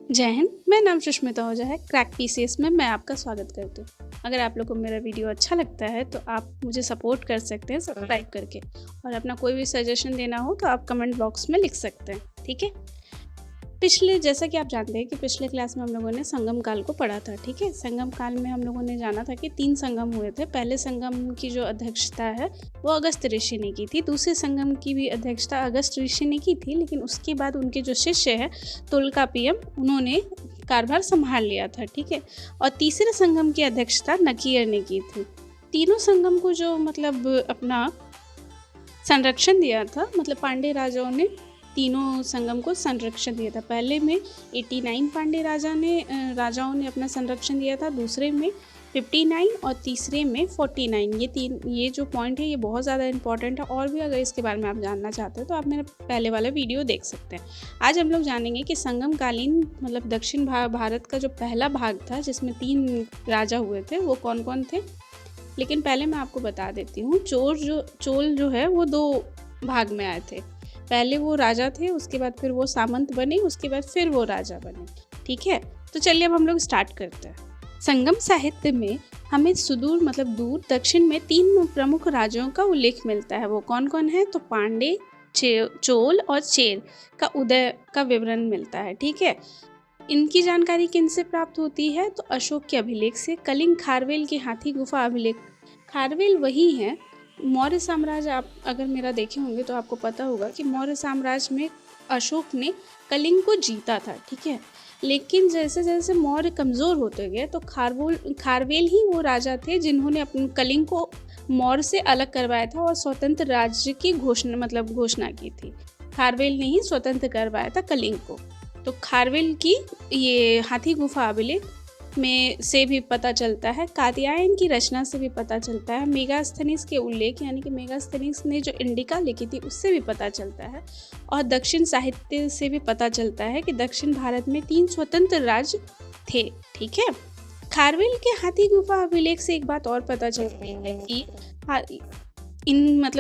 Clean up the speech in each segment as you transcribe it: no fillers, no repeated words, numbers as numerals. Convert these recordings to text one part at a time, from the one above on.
जय हिंद। मैं नाम सुष्मिता ओझा है। क्रैक पीसीएस में मैं आपका स्वागत करती हूँ। अगर आप लोग को मेरा वीडियो अच्छा लगता है तो आप मुझे सपोर्ट कर सकते हैं सब्सक्राइब करके, और अपना कोई भी सजेशन देना हो तो आप कमेंट बॉक्स में लिख सकते हैं, ठीक है। जैसा कि आप जानते हैं कि पिछले क्लास में हम लोगों ने संगम काल को पढ़ा था, ठीक है। संगम काल में हम लोगों ने जाना था कि 3 संगम हुए थे। पहले संगम की जो अध्यक्षता है वो अगस्त ऋषि ने की थी। दूसरे संगम की भी अध्यक्षता अगस्त ऋषि ने की थी, लेकिन उसके बाद उनके जो शिष्य है तोल्कापियम, उन्होंने कारभार संभाल लिया था, ठीक है। और तीसरे संगम की अध्यक्षता नकीयर ने की थी। तीनों संगम को जो अपना संरक्षण दिया था, पांडे राजाओं ने तीनों संगम को संरक्षण दिया था। पहले में 89 पांडे राजाओं ने अपना संरक्षण दिया था, दूसरे में 59 और तीसरे में 49। ये जो पॉइंट है ये बहुत ज़्यादा इंपॉर्टेंट है, और भी अगर इसके बारे में आप जानना चाहते हैं तो आप मेरा पहले वाला वीडियो देख सकते हैं। आज हम लोग जानेंगे कि संगमकालीन दक्षिण भारत का जो पहला भाग था जिसमें 3 राजा हुए थे वो कौन कौन थे। लेकिन पहले मैं आपको बता देती हूँ, चोल जो है वो 2 भाग में आए थे। पहले वो राजा थे, उसके बाद फिर वो सामंत बने, उसके बाद फिर वो राजा बने, ठीक है। तो चलिए अब हम लोग स्टार्ट करते हैं। संगम साहित्य में हमें सुदूर दूर दक्षिण में 3 प्रमुख राजाओं का उल्लेख मिलता है। वो कौन कौन है? तो पांडे, चोल और चेर का उदय का विवरण मिलता है, ठीक है। इनकी जानकारी किन से प्राप्त होती है? तो अशोक के अभिलेख से। कलिंग खारवेल के हाथी गुफा अभिलेख। खारवेल वही है मौर्य साम्राज्य। आप अगर मेरा देखे होंगे तो आपको पता होगा कि मौर्य साम्राज्य में अशोक ने कलिंग को जीता था, ठीक है। लेकिन जैसे जैसे मौर्य कमज़ोर होते गए तो खारवेल ही वो राजा थे जिन्होंने अपने कलिंग को मौर्य से अलग करवाया था और स्वतंत्र राज्य की घोषणा की थी। खारवेल ने ही स्वतंत्र करवाया था कलिंग को। तो खारवेल की ये हाथी गुफा अभिलेख में से भी पता चलता है। कात्यायन की रचना से भी पता चलता है। मेगास्थनीज के उल्लेख यानी कि मेगास्थनीज ने जो इंडिका लिखी थी उससे भी पता चलता है। और दक्षिण साहित्य से भी पता चलता है कि दक्षिण भारत में 3 स्वतंत्र राज्य थे, ठीक है। खारवेल के हाथी गुफा अभिलेख से एक बात और पता चलती है कि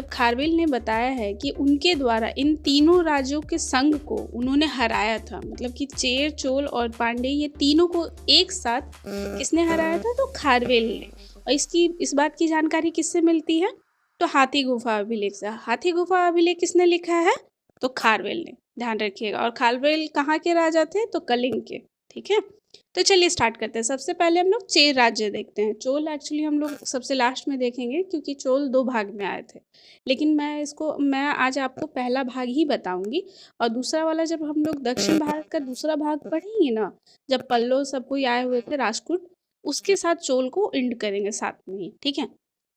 खारवेल ने बताया है कि उनके द्वारा इन तीनों राज्यों के संघ को उन्होंने हराया था। कि चेर, चोल और पांडे ये तीनों को एक साथ किसने हराया था? तो खारवेल ने। और इस बात की जानकारी किससे मिलती है? तो हाथी गुफा अभिलेख से। हाथी गुफा अभिलेख किसने लिखा है? तो खारवेल ने, ध्यान रखिएगा। और खारवेल कहाँ के राजा थे? तो कलिंग के, ठीक है। तो चलिए स्टार्ट करते हैं। सबसे पहले हम लोग चेर राज्य देखते हैं। चोल एक्चुअली हम लोग सबसे लास्ट में देखेंगे क्योंकि चोल 2 भाग में आए थे। लेकिन मैं आज आपको पहला भाग ही बताऊंगी, और दूसरा वाला जब हम लोग दक्षिण भारत का दूसरा भाग पढ़ेंगे ना, जब पल्लव सब कोई आए हुए थे राष्ट्रकूट, उसके साथ चोल को एंड करेंगे साथ में ही, ठीक है।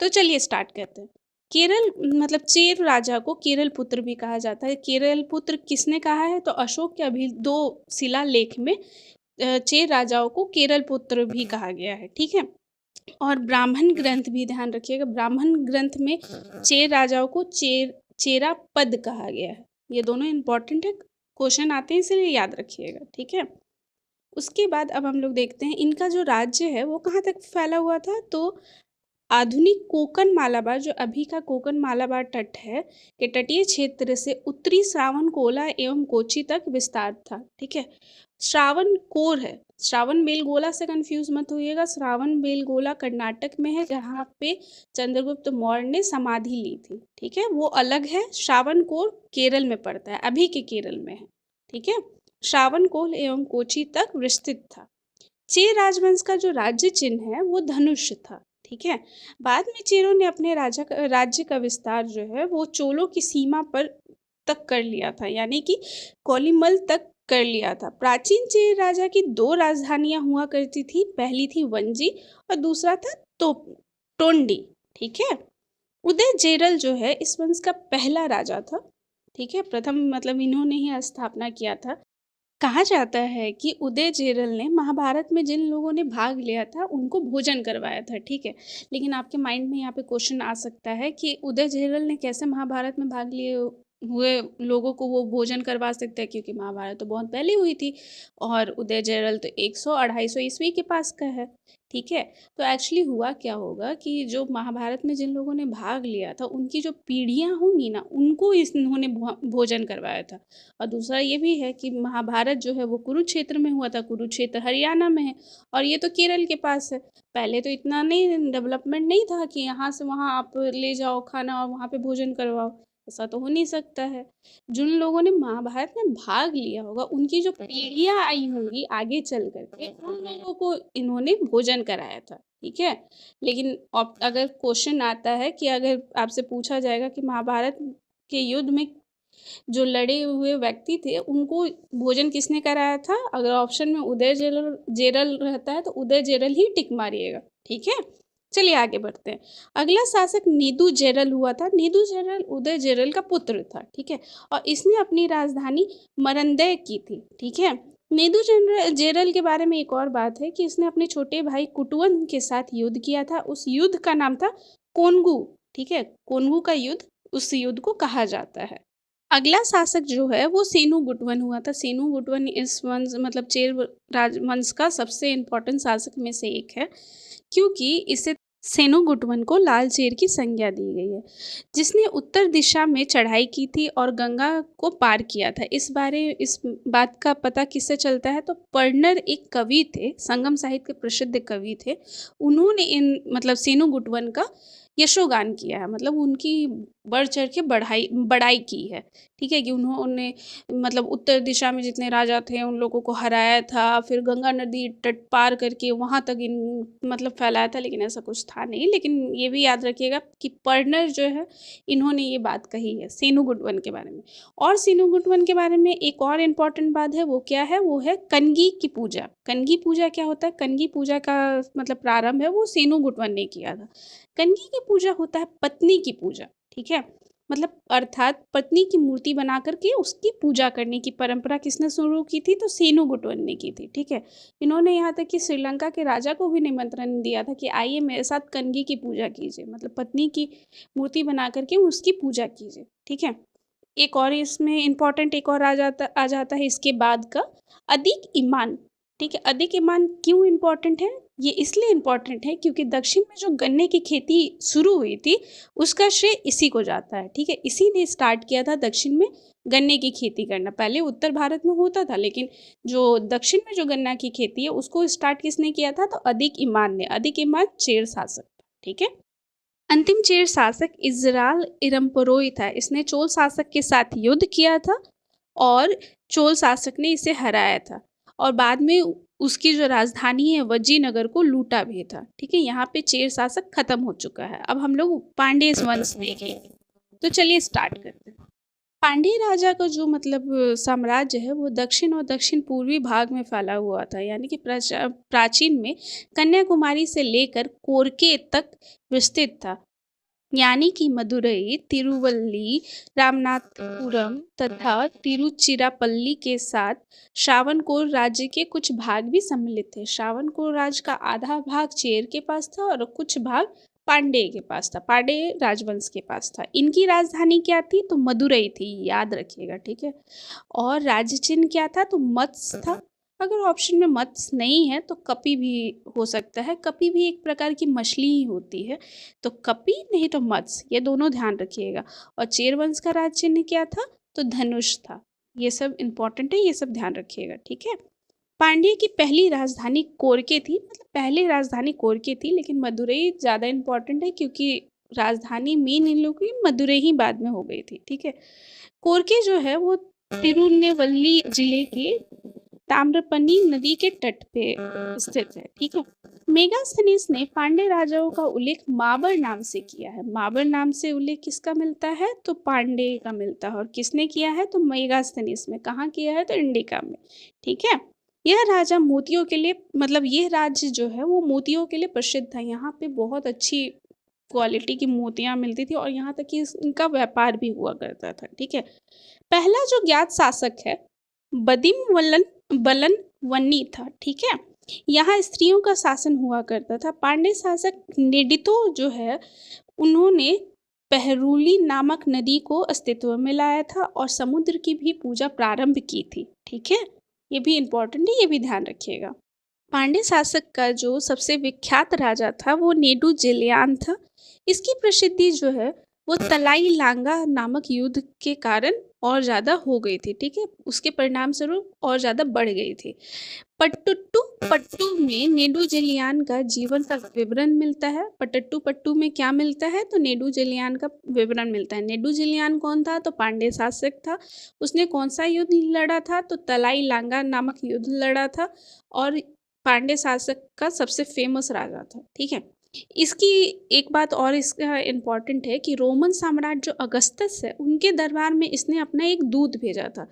तो चलिए स्टार्ट करते हैं। केरल चेर राजा को केरल पुत्र भी कहा जाता है। केरल पुत्र किसने कहा है? तो अशोक के अभी 2 शिलालेख में चेर राजाओं को केरल पुत्र भी कहा गया है, ठीक है। और ब्राह्मण ग्रंथ भी ध्यान रखिएगा, ब्राह्मण ग्रंथ में चेर राजाओं को चेरा पद कहा गया है। ये दोनों इंपॉर्टेंट है, क्वेश्चन आते हैं इसलिए याद रखिएगा, ठीक है। उसके बाद अब हम लोग देखते हैं इनका जो राज्य है वो कहाँ तक फैला हुआ था। तो आधुनिक कोकण मालाबार, जो अभी का कोकण मालाबार तट है, के तटीय क्षेत्र से उत्तरी श्रावणकोला एवं कोची तक विस्तार था, ठीक है। श्रावणकोर है, श्रावण बेलगोला से कंफ्यूज मत होइएगा। श्रावण बेलगोला कर्नाटक में है, जहाँ पे चंद्रगुप्त मौर्य ने समाधि ली थी, ठीक है, वो अलग है। श्रावणकोर केरल में पड़ता है, अभी के केरल में है, ठीक है। श्रावणकोल एवं कोची तक विस्तृत था। चेर राजवंश का जो राज्य चिन्ह है वो धनुष था, ठीक है। बाद में चेरों ने अपने राज्य का विस्तार जो है वो चोलों की सीमा पर तक कर लिया था, यानी कि कोलिमल तक कर लिया था। प्राचीन चेर राजा की 2 राजधानियां हुआ करती थी। पहली थी वंजी और दूसरा था टोंडी, ठीक है। उदय जेरल जो है इस वंश का पहला राजा था, ठीक है। प्रथम इन्होंने ही स्थापना किया था। कहा जाता है कि उदय जेरल ने महाभारत में जिन लोगों ने भाग लिया था उनको भोजन करवाया था, ठीक है। लेकिन आपके माइंड में यहाँ पे क्वेश्चन आ सकता है कि उदय जेरल ने कैसे महाभारत में भाग हुए लोगों को वो भोजन करवा सकते हैं, क्योंकि महाभारत तो बहुत पहले हुई थी और उदय जयरल तो 100-250 ईस्वी के पास का है। ठीक है, तो एक्चुअली हुआ क्या होगा कि जो महाभारत में जिन लोगों ने भाग लिया था उनकी जो पीढ़ियां होंगी ना, उनको इन्होंने भोजन करवाया था। और दूसरा ये भी है कि महाभारत जो है वो कुरुक्षेत्र में हुआ था। कुरुक्षेत्र हरियाणा में है और ये तो केरल के पास है। पहले तो इतना नहीं डेवलपमेंट नहीं था कि यहाँ से वहाँ आप ले जाओ खाना और वहाँ पे भोजन करवाओ, ऐसा तो हो नहीं सकता है। जिन लोगों ने महाभारत में भाग लिया होगा उनकी जो पीढ़ियां आई होंगी आगे चल करके, उन लोगों को इन्होंने भोजन कराया था। ठीक है, लेकिन अगर क्वेश्चन आता है कि अगर आपसे पूछा जाएगा कि महाभारत के युद्ध में जो लड़े हुए व्यक्ति थे उनको भोजन किसने कराया था, अगर ऑप्शन में उदय जेरल रहता है तो उदय जेरल ही टिक मारिएगा। ठीक है, चलिए आगे बढ़ते हैं। अगला शासक नीदू जेरल हुआ था। नीदू जेरल उदय जेरल का पुत्र था। ठीक है, और इसने अपनी राजधानी मरंदय की थी। ठीक है, नीदू जेरल के बारे में एक और बात है कि इसने अपने छोटे भाई कुटुवन के साथ युद्ध किया था। उस युद्ध का नाम था कोनगु। ठीक है, कोनगु का युद्ध उस युद्ध को कहा जाता है। अगला शासक जो है वो सेनु गुटवन हुआ था। सेनु गुटवन इस वंश मतलब चेर राजवंश का सबसे इम्पोर्टेंट शासक में से एक है, क्योंकि इसे सेनु गुटवन को लाल चेर की संज्ञा दी गई है, जिसने उत्तर दिशा में चढ़ाई की थी और गंगा को पार किया था। इस बात का पता किससे चलता है, तो पर्णर एक कवि थे, संगम साहित्य के प्रसिद्ध कवि थे। उन्होंने इन मतलब सेनु गुटवन का यशोगान किया है, मतलब उनकी बढ़ चढ़ के बड़ाई की है। ठीक है, कि उन्होंने मतलब उत्तर दिशा में जितने राजा थे उन लोगों को हराया था, फिर गंगा नदी तट पार करके वहाँ तक इन मतलब फैलाया था, लेकिन ऐसा कुछ था नहीं। लेकिन ये भी याद रखिएगा कि पर्णर जो है इन्होंने ये बात कही है सेनु गुटवन के बारे में। और सेनु गुटवन के बारे में एक और इम्पॉर्टेंट बात है, वो क्या है, वो है कनगी की पूजा। कनगी पूजा क्या होता है, कनगी पूजा का मतलब प्रारंभ है वो सेनु गुटवन ने किया था। कनगी की पूजा होता है पत्नी की पूजा। ठीक है, मतलब अर्थात पत्नी की मूर्ति बना करके उसकी पूजा करने की परंपरा किसने शुरू की थी, तो सेनु गुटवन ने की थी। ठीक है, इन्होंने यहाँ तक कि श्रीलंका के राजा को भी निमंत्रण दिया था कि आइए मेरे साथ कनगी की पूजा कीजिए, मतलब पत्नी की मूर्ति बना करके उसकी पूजा कीजिए। ठीक है, एक और इसमें इम्पॉर्टेंट एक और आ जाता है इसके बाद का अधिक ईमान। ठीक है, अधिक ईमान क्यों इम्पॉर्टेंट है, ये इसलिए इम्पॉर्टेंट है क्योंकि दक्षिण में जो गन्ने की खेती शुरू हुई थी उसका श्रेय इसी को जाता है। ठीक है, इसी ने स्टार्ट किया था दक्षिण में गन्ने की खेती करना। पहले उत्तर भारत में होता था, लेकिन जो दक्षिण में जो गन्ना की खेती है उसको स्टार्ट किसने किया था, तो अधिक ईमान ने। अधिक ईमान चेर शासक। ठीक है, अंतिम चेर शासक इजराल इरमपोरोई था। इसने चोल शासक के साथ युद्ध किया था और चोल शासक ने इसे हराया था और बाद में उसकी जो राजधानी है वजीनगर को लूटा भी था। ठीक है, यहाँ पे चेर शासक खत्म हो चुका है। अब हम लोग पांड्य वंश देखेंगे, तो चलिए स्टार्ट करते हैं। पांड्य राजा का जो मतलब साम्राज्य है वो दक्षिण और दक्षिण पूर्वी भाग में फैला हुआ था, यानी कि प्राचीन में कन्याकुमारी से लेकर कोरके तक विस्तृत था, यानी कि मदुरई, तिरुवल्ली, रामनाथपुरम तथा तिरुचिरापल्ली के साथ श्रावणकोर राज्य के कुछ भाग भी सम्मिलित थे। श्रावणकोर राज्य का आधा भाग चेर के पास था और कुछ भाग पांडे के पास था, पांडे राजवंश के पास था। इनकी राजधानी क्या थी, तो मदुरई थी, याद रखिएगा। ठीक है, और राज्य चिन्ह क्या था, तो मत्स्य था। अगर ऑप्शन में मत्स्य नहीं है तो कपि भी हो सकता है। कपि भी एक प्रकार की मछली ही होती है, तो कपि नहीं तो मत्स्य, ये दोनों ध्यान रखिएगा। और चेर वंश का राज्य चिन्ह क्या था, तो धनुष था। ये सब इंपॉर्टेंट है, ये सब ध्यान रखिएगा। ठीक है, पांड्य की पहली राजधानी कोरके थी, मतलब पहले राजधानी कोरके थी, लेकिन मदुरई ज़्यादा इम्पोर्टेंट है क्योंकि राजधानी मेन इन लोगों की मदुरई ही बाद में हो गई थी। ठीक है, कोरके जो है वो तिरुनेवल्ली जिले के ताम्रपनी नदी के तट पे स्थित है। ठीक है, मेगास्थनीज ने पांड्य राजाओं का उल्लेख माबर नाम से किया है। माबर नाम से उल्लेख किसका मिलता है, तो पांड्य का मिलता है। और किसने किया है, तो मेगास्थनीज में। कहाँ किया है, तो इंडिका में। ठीक है, यह राजा मोतियों के लिए मतलब यह राज्य जो है वो मोतियों के लिए प्रसिद्ध था। यहाँ पे बहुत अच्छी क्वालिटी की मोतियाँ मिलती थी और यहाँ तक कि इनका व्यापार भी हुआ करता था। ठीक है, पहला जो ज्ञात शासक है बदिम बलन वन्नी था। ठीक है, यहाँ स्त्रियों का शासन हुआ करता था। पांड्य शासक नेडितो जो है उन्होंने पहरुली नामक नदी को अस्तित्व में लाया था और समुद्र की भी पूजा प्रारंभ की थी। ठीक है, ये भी इम्पोर्टेंट है, ये भी ध्यान रखिएगा। पांड्य शासक का जो सबसे विख्यात राजा था वो नेडूजिलियान था। इसकी प्रसिद्धि जो है वो तलाई लांगा नामक युद्ध के कारण और ज़्यादा हो गई थी। ठीक है, उसके परिणाम स्वरूप और ज़्यादा बढ़ गई थी। पट्टू पट्टू में नेडूजिलियान का जीवन का विवरण मिलता है। पट्टू पट्टू में क्या मिलता है, तो नेडूजिलियान का विवरण मिलता है। नेडूजिलियान कौन था, तो पांड्य शासक था। उसने कौन सा युद्ध लड़ा था, तो तलाई लांगा नामक युद्ध लड़ा था और पांड्य शासक का सबसे फेमस राजा था। ठीक है, इसकी एक बात और इसका इम्पॉर्टेंट है कि रोमन सम्राट जो अगस्टस है उनके दरबार में इसने अपना एक दूत भेजा था।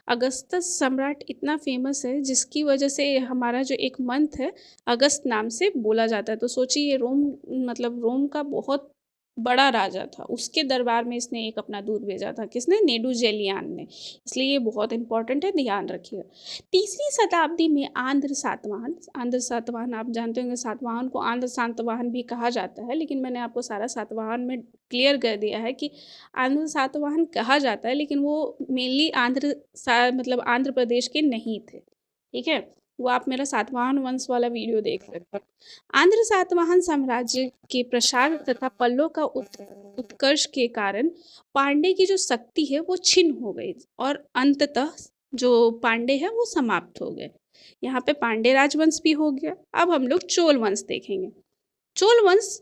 अगस्टस सम्राट इतना फेमस है जिसकी वजह से हमारा जो एक मंथ है अगस्त नाम से बोला जाता है। तो सोचिए, रोम मतलब रोम का बहुत बड़ा राजा था, उसके दरबार में इसने एक अपना दूत भेजा था। किसने, नेडूजिलियान ने। इसलिए ये बहुत इंपॉर्टेंट है, ध्यान रखिएगा। तीसरी शताब्दी में आंध्र सातवाहन आप जानते होंगे, सातवाहन को आंध्र सातवाहन भी कहा जाता है, लेकिन मैंने आपको सारा सातवाहन में क्लियर कर दिया है कि आंध्र सातवाहन कहा जाता है, लेकिन वो मेनली मतलब आंध्र प्रदेश के नहीं थे। ठीक है, वो आप मेरा सातवाहन वंश वाला वीडियो देख सकते हैं। आंध्र सातवाहन साम्राज्य के प्रसार तथा पल्लों का उत्कर्ष के कारण पांडे की जो शक्ति है वो छिन्न हो गई और अंततः जो पांडे हैं वो समाप्त हो गए। यहाँ पे पांडे राजवंश भी हो गया। अब हम लोग चोल वंश देखेंगे। चोल वंश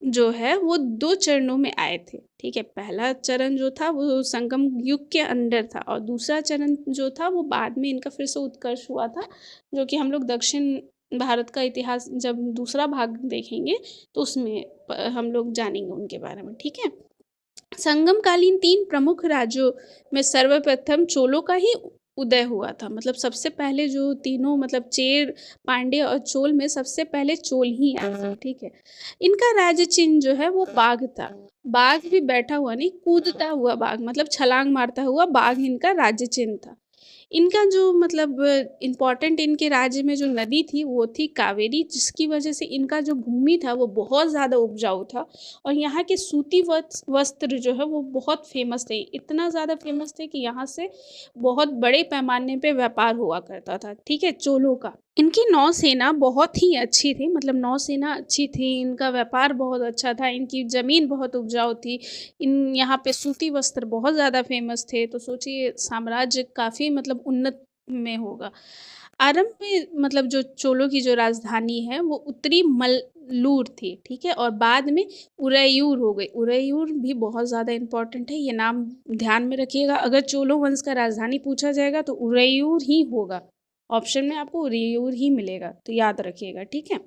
जो है वो 2 चरणों में आए थे। ठीक है, पहला चरण जो था वो संगम युग के अंदर था और दूसरा चरण जो था वो बाद में इनका फिर से उत्कर्ष हुआ था, जो कि हम लोग दक्षिण भारत का इतिहास जब दूसरा भाग देखेंगे तो उसमें हम लोग जानेंगे उनके बारे में। ठीक है, संगमकालीन 3 प्रमुख राज्यों में सर्वप्रथम चोलों का ही उदय हुआ था। मतलब सबसे पहले जो तीनों मतलब चेर, पांडे और चोल में सबसे पहले चोल ही आया था। ठीक है, इनका राज्य चिन्ह जो है वो बाघ था। बाघ भी बैठा हुआ नहीं, कूदता हुआ बाघ, मतलब छलांग मारता हुआ बाघ इनका राज्य चिन्ह था। इनका जो मतलब इम्पॉर्टेंट इनके राज्य में जो नदी थी वो थी कावेरी, जिसकी वजह से इनका जो भूमि था वो बहुत ज़्यादा उपजाऊ था और यहाँ के सूती वस्त्र जो है वो बहुत फेमस थे। इतना ज़्यादा फेमस थे कि यहाँ से बहुत बड़े पैमाने पे व्यापार हुआ करता था। ठीक है, चोलों का। इनकी नौसेना बहुत ही अच्छी थी, मतलब नौसेना अच्छी थी, इनका व्यापार बहुत अच्छा था, इनकी ज़मीन बहुत उपजाऊ थी, इन यहाँ पे सूती वस्त्र बहुत ज़्यादा फेमस थे। तो सोचिए, साम्राज्य काफ़ी मतलब उन्नत में होगा। आरंभ में मतलब जो चोलों की जो राजधानी है वो उत्तरी मल्लूर थी। ठीक है, और बाद में उरैयूर हो गई। उरैयूर भी बहुत ज़्यादा इंपॉर्टेंट है, ये नाम ध्यान में रखिएगा। अगर चोलों वंश का राजधानी पूछा जाएगा तो उरैयूर ही होगा, ऑप्शन में आपको उरैयूर ही मिलेगा, तो याद रखिएगा। ठीक है,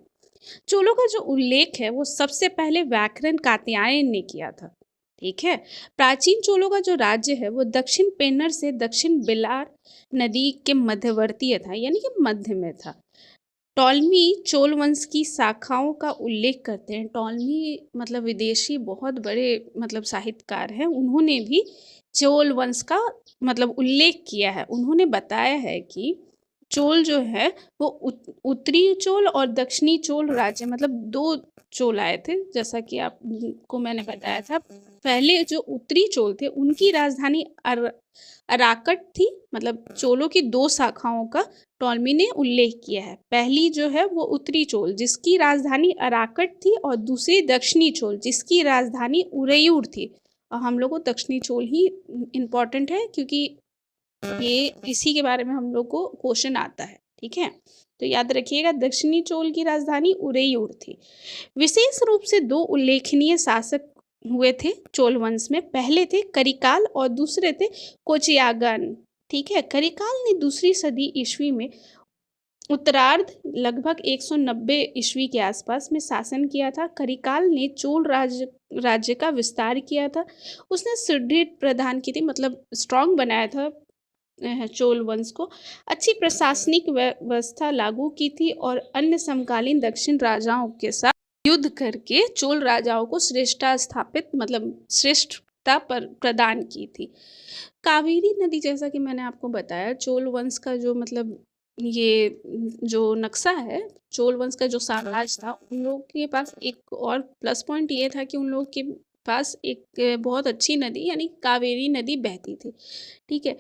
चोलों का जो उल्लेख है वो सबसे पहले व्याकरण कात्यायन ने किया था। ठीक है, प्राचीन चोलों का जो राज्य है वो दक्षिण पेन्नर से दक्षिण बेलार नदी के मध्यवर्तीय था, यानी कि मध्य में था। टॉलमी चोल वंश की शाखाओं का उल्लेख करते हैं। टॉलमी मतलब विदेशी बहुत बड़े मतलब साहित्यकार हैं, उन्होंने भी चोल वंश का मतलब उल्लेख किया है। उन्होंने बताया है कि चोल जो है वो उत्तरी चोल और दक्षिणी चोल राज्य मतलब 2 चोल आए थे, जैसा कि आपको मैंने बताया था। पहले जो उत्तरी चोल थे उनकी राजधानी अराकट थी। मतलब चोलों की 2 शाखाओं का टॉलमी ने उल्लेख किया है। पहली जो है वो उत्तरी चोल जिसकी राजधानी अराकट थी और दूसरी दक्षिणी चोल जिसकी राजधानी उरैयूर थी। और हम लोग को दक्षिणी चोल ही इम्पॉर्टेंट है क्योंकि ये इसी के बारे में हम लोग को क्वेश्चन आता है। ठीक है, तो याद रखिएगा, दक्षिणी चोल की राजधानी उरैयूर थी। विशेष रूप से 2 उल्लेखनीय शासक हुए थे चोल वंश में। पहले थे करिकाल और दूसरे थे कोचियागन। ठीक है, करिकाल ने 2री सदी ईस्वी में उत्तरार्ध लगभग 190 ईस्वी के आसपास में शासन किया था। करिकाल ने चोल राज्य का विस्तार किया था। उसने सुदृढ़ प्रदान की थी, मतलब स्ट्रांग बनाया था चोल वंश को, अच्छी प्रशासनिक व्यवस्था लागू की थी और अन्य समकालीन दक्षिण राजाओं के साथ युद्ध करके चोल राजाओं को श्रेष्ठता स्थापित मतलब श्रेष्ठता पर प्रदान की थी। कावेरी नदी, जैसा कि मैंने आपको बताया, चोल वंश का जो मतलब ये जो नक्शा है, चोल वंश का जो साम्राज्य था, उन लोगों के पास एक और प्लस पॉइंट ये था कि उन लोगों के पास एक बहुत अच्छी नदी यानी कावेरी नदी बहती थी, ठीक है।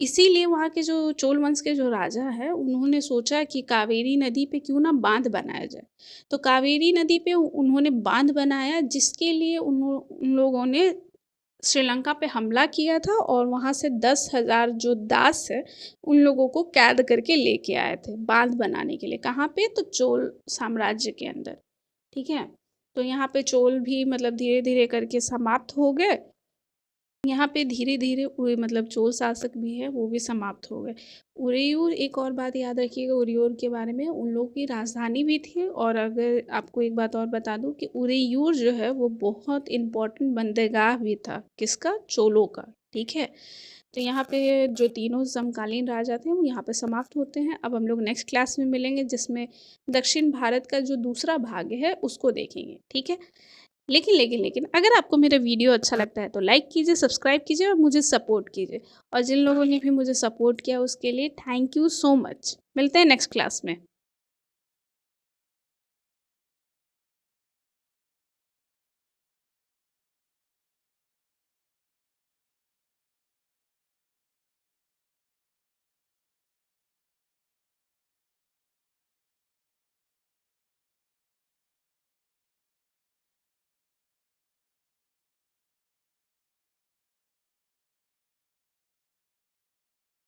इसीलिए वहाँ के जो चोल वंश के जो राजा हैं, उन्होंने सोचा कि कावेरी नदी पे क्यों ना बाँध बनाया जाए। तो कावेरी नदी पे उन्होंने बाँध बनाया, जिसके लिए उन लोगों ने श्रीलंका पे हमला किया था और वहाँ से 10,000 जो दास है, उन लोगों को कैद करके लेके आए थे बाँध बनाने के लिए। कहाँ पे? तो चोल साम्राज्य के अंदर, ठीक है। तो यहाँ पे चोल भी मतलब धीरे-धीरे करके समाप्त हो गए। यहाँ पे धीरे-धीरे मतलब चोल शासक भी है, वो भी समाप्त हो गए। उरेयूर, एक और बात याद रखिएगा उरेयूर के बारे में, उन लोगों की राजधानी भी थी। और अगर आपको एक बात और बता दूँ कि उरेयूर जो है वो बहुत इम्पोर्टेंट बंदरगाह भी था। किसका? चोलों का, ठीक है। तो यहाँ पे जो तीनों समकालीन राजा थे वो यहाँ पे समाप्त होते हैं। अब हम लोग नेक्स्ट क्लास में मिलेंगे, जिसमें दक्षिण भारत का जो दूसरा भाग है उसको देखेंगे, ठीक है। लेकिन अगर आपको मेरा वीडियो अच्छा लगता है तो लाइक कीजिए, सब्सक्राइब कीजिए और मुझे सपोर्ट कीजिए। और जिन लोगों ने भी मुझे सपोर्ट किया उसके लिए थैंक यू सो मच। मिलते हैं नेक्स्ट क्लास में।